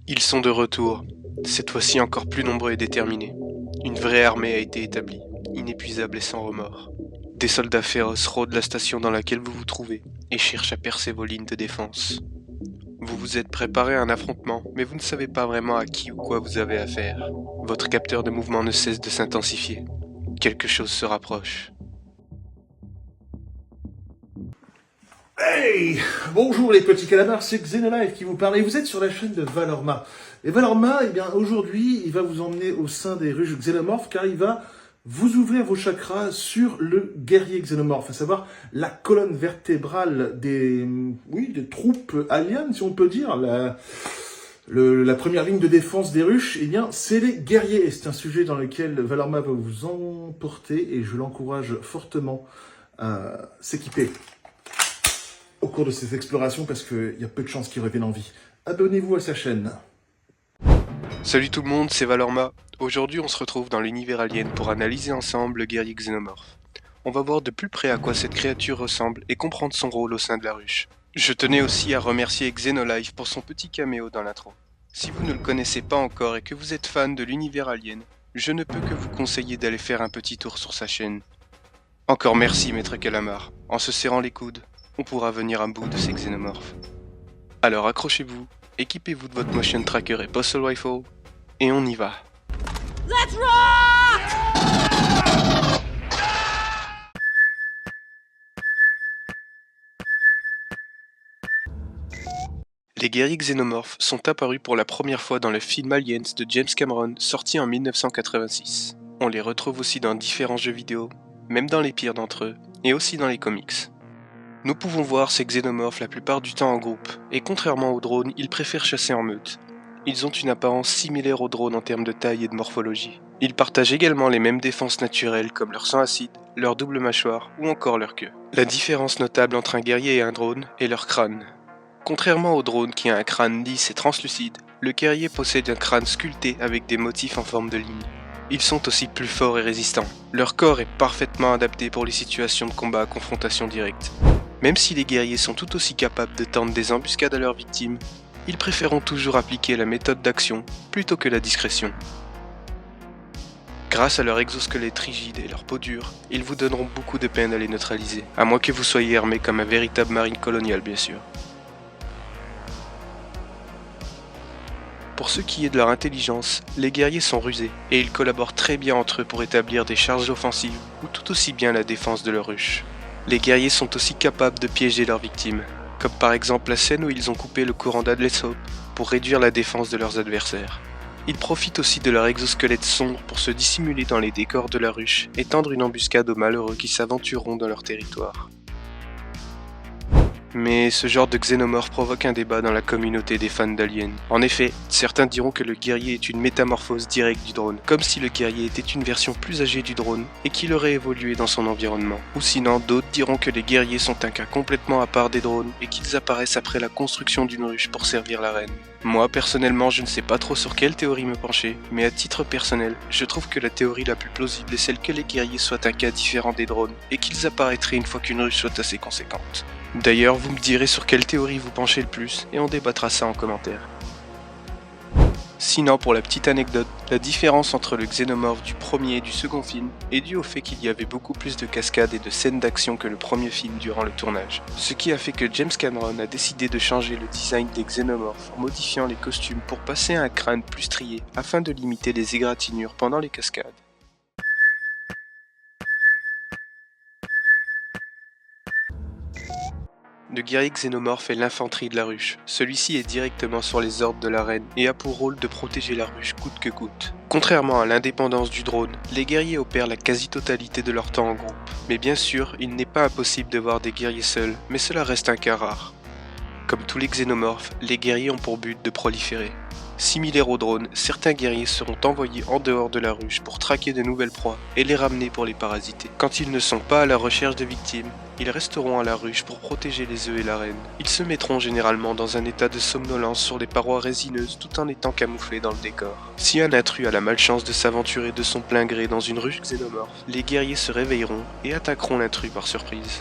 Ils sont de retour, cette fois-ci encore plus nombreux et déterminés. Une vraie armée a été établie, inépuisable et sans remords. Des soldats féroces rôdent la station dans laquelle vous vous trouvez et cherchent à percer vos lignes de défense. Vous vous êtes préparé à un affrontement, mais vous ne savez pas vraiment à qui ou quoi vous avez affaire. Votre capteur de mouvement ne cesse de s'intensifier. Quelque chose se rapproche. Hey! Bonjour les petits calamars, c'est Xenolive qui vous parle et vous êtes sur la chaîne de Valorma. Et Valorma, eh bien aujourd'hui, il va vous emmener au sein des ruches xénomorphes car il va vous ouvrir vos chakras sur le guerrier xénomorphe, à savoir la colonne vertébrale des troupes aliens, si on peut dire, la première ligne de défense des ruches, eh bien, c'est les guerriers. Et c'est un sujet dans lequel Valorma va vous emporter et je l'encourage fortement à s'équiper au cours de ces explorations parce qu'il y a peu de chances qu'il revienne en vie. Abonnez-vous à sa chaîne. Salut tout le monde, c'est Valorma. Aujourd'hui on se retrouve dans l'univers alien pour analyser ensemble le guerrier xénomorphe. On va voir de plus près à quoi cette créature ressemble et comprendre son rôle au sein de la ruche. Je tenais aussi à remercier Xenolive pour son petit caméo dans l'intro. Si vous ne le connaissez pas encore et que vous êtes fan de l'univers alien, je ne peux que vous conseiller d'aller faire un petit tour sur sa chaîne. Encore merci Maître Calamar, en se serrant les coudes, on pourra venir à bout de ces xénomorphes. Alors accrochez-vous, équipez-vous de votre motion tracker et postal rifle, et on y va. Let's rock! Les guerriers xénomorphes sont apparus pour la première fois dans le film Aliens de James Cameron sorti en 1986. On les retrouve aussi dans différents jeux vidéo, même dans les pires d'entre eux, et aussi dans les comics. Nous pouvons voir ces xénomorphes la plupart du temps en groupe, et contrairement aux drones, ils préfèrent chasser en meute. Ils ont une apparence similaire aux drones en termes de taille et de morphologie. Ils partagent également les mêmes défenses naturelles comme leur sang acide, leur double mâchoire ou encore leur queue. La différence notable entre un guerrier et un drone est leur crâne. Contrairement au drone qui a un crâne lisse et translucide, le guerrier possède un crâne sculpté avec des motifs en forme de ligne. Ils sont aussi plus forts et résistants. Leur corps est parfaitement adapté pour les situations de combat à confrontation directe. Même si les guerriers sont tout aussi capables de tendre des embuscades à leurs victimes, ils préféreront toujours appliquer la méthode d'action plutôt que la discrétion. Grâce à leur exosquelette rigide et leur peau dure, ils vous donneront beaucoup de peine à les neutraliser, à moins que vous soyez armé comme un véritable marine colonial bien sûr. Pour ce qui est de leur intelligence, les guerriers sont rusés, et ils collaborent très bien entre eux pour établir des charges offensives, ou tout aussi bien la défense de leur ruche. Les guerriers sont aussi capables de piéger leurs victimes, comme par exemple la scène où ils ont coupé le courant d'Adless Hope pour réduire la défense de leurs adversaires. Ils profitent aussi de leur exosquelette sombre pour se dissimuler dans les décors de la ruche et tendre une embuscade aux malheureux qui s'aventureront dans leur territoire. Mais ce genre de xénomorphe provoque un débat dans la communauté des fans d'Alien. En effet, certains diront que le guerrier est une métamorphose directe du drone, comme si le guerrier était une version plus âgée du drone et qu'il aurait évolué dans son environnement. Ou sinon, d'autres diront que les guerriers sont un cas complètement à part des drones et qu'ils apparaissent après la construction d'une ruche pour servir la reine. Moi, personnellement, je ne sais pas trop sur quelle théorie me pencher, mais à titre personnel, je trouve que la théorie la plus plausible est celle que les guerriers soient un cas différent des drones et qu'ils apparaîtraient une fois qu'une ruche soit assez conséquente. D'ailleurs, vous me direz sur quelle théorie vous penchez le plus et on débattra ça en commentaire. Sinon, pour la petite anecdote, la différence entre le xénomorphe du premier et du second film est due au fait qu'il y avait beaucoup plus de cascades et de scènes d'action que le premier film durant le tournage. Ce qui a fait que James Cameron a décidé de changer le design des xénomorphes en modifiant les costumes pour passer à un crâne plus strié afin de limiter les égratignures pendant les cascades. Le guerrier xénomorphe est l'infanterie de la ruche. Celui-ci est directement sur les ordres de la reine et a pour rôle de protéger la ruche coûte que coûte. Contrairement à l'indépendance du drone, les guerriers opèrent la quasi-totalité de leur temps en groupe. Mais bien sûr, il n'est pas impossible de voir des guerriers seuls, mais cela reste un cas rare. Comme tous les xénomorphes, les guerriers ont pour but de proliférer. Similaires aux drones, certains guerriers seront envoyés en dehors de la ruche pour traquer de nouvelles proies et les ramener pour les parasiter. Quand ils ne sont pas à la recherche de victimes, ils resteront à la ruche pour protéger les œufs et la reine. Ils se mettront généralement dans un état de somnolence sur les parois résineuses tout en étant camouflés dans le décor. Si un intrus a la malchance de s'aventurer de son plein gré dans une ruche xénomorphe, les guerriers se réveilleront et attaqueront l'intrus par surprise.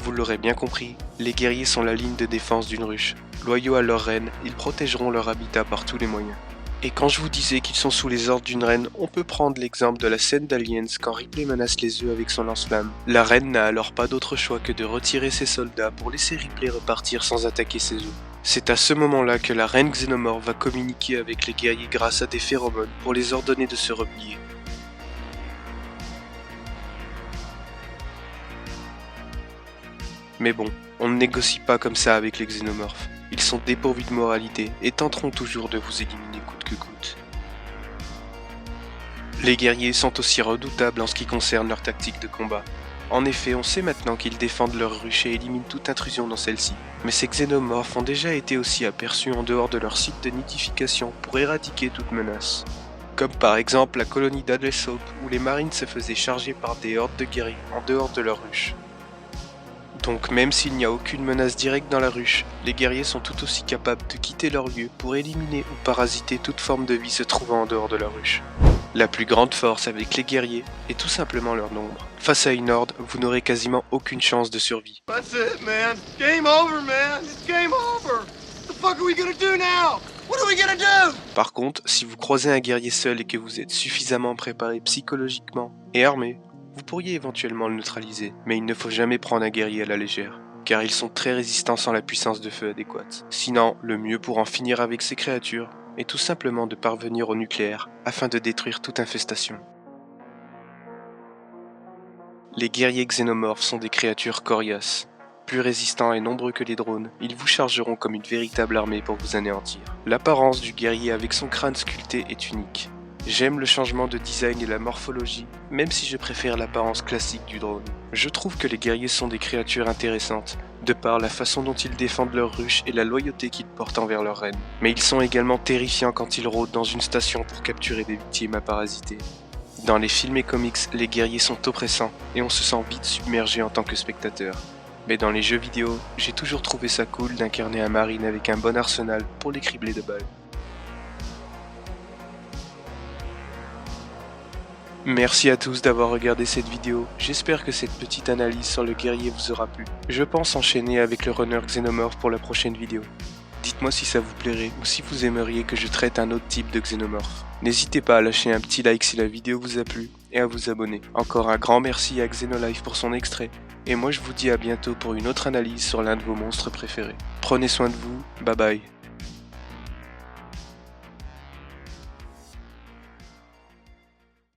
Vous l'aurez bien compris, les guerriers sont la ligne de défense d'une ruche. Loyaux à leur reine, ils protégeront leur habitat par tous les moyens. Et quand je vous disais qu'ils sont sous les ordres d'une reine, on peut prendre l'exemple de la scène d'Aliens quand Ripley menace les œufs avec son lance-flamme. La reine n'a alors pas d'autre choix que de retirer ses soldats pour laisser Ripley repartir sans attaquer ses œufs. C'est à ce moment-là que la reine Xenomorph va communiquer avec les guerriers grâce à des phéromones pour les ordonner de se replier. Mais bon, on ne négocie pas comme ça avec les Xenomorphes. Ils sont dépourvus de moralité et tenteront toujours de vous éliminer coûte que coûte. Les guerriers sont aussi redoutables en ce qui concerne leur tactique de combat. En effet, on sait maintenant qu'ils défendent leur ruche et éliminent toute intrusion dans celle-ci. Mais ces xénomorphes ont déjà été aussi aperçus en dehors de leur site de nidification pour éradiquer toute menace. Comme par exemple la colonie d'Adlesoap où les marines se faisaient charger par des hordes de guerriers en dehors de leur ruche. Donc même s'il n'y a aucune menace directe dans la ruche, les guerriers sont tout aussi capables de quitter leur lieu pour éliminer ou parasiter toute forme de vie se trouvant en dehors de la ruche. La plus grande force avec les guerriers est tout simplement leur nombre. Face à une horde, vous n'aurez quasiment aucune chance de survie. That's it, man. Game over, man. It's game over. What the fuck are we gonna do now? What are we gonna do? Par contre, si vous croisez un guerrier seul et que vous êtes suffisamment préparé psychologiquement et armé, vous pourriez éventuellement le neutraliser, mais il ne faut jamais prendre un guerrier à la légère, car ils sont très résistants sans la puissance de feu adéquate. Sinon, le mieux pour en finir avec ces créatures est tout simplement de parvenir au nucléaire afin de détruire toute infestation. Les guerriers xénomorphes sont des créatures coriaces. Plus résistants et nombreux que les drones, ils vous chargeront comme une véritable armée pour vous anéantir. L'apparence du guerrier avec son crâne sculpté est unique. J'aime le changement de design et la morphologie, même si je préfère l'apparence classique du drone. Je trouve que les guerriers sont des créatures intéressantes, de par la façon dont ils défendent leur ruche et la loyauté qu'ils portent envers leur reine. Mais ils sont également terrifiants quand ils rôdent dans une station pour capturer des victimes à parasiter. Dans les films et comics, les guerriers sont oppressants et on se sent vite submergé en tant que spectateur. Mais dans les jeux vidéo, j'ai toujours trouvé ça cool d'incarner un marine avec un bon arsenal pour les cribler de balles. Merci à tous d'avoir regardé cette vidéo, j'espère que cette petite analyse sur le guerrier vous aura plu. Je pense enchaîner avec le runner Xenomorph pour la prochaine vidéo. Dites-moi si ça vous plairait ou si vous aimeriez que je traite un autre type de Xenomorph. N'hésitez pas à lâcher un petit like si la vidéo vous a plu et à vous abonner. Encore un grand merci à Xenolife pour son extrait, et moi je vous dis à bientôt pour une autre analyse sur l'un de vos monstres préférés. Prenez soin de vous, bye bye.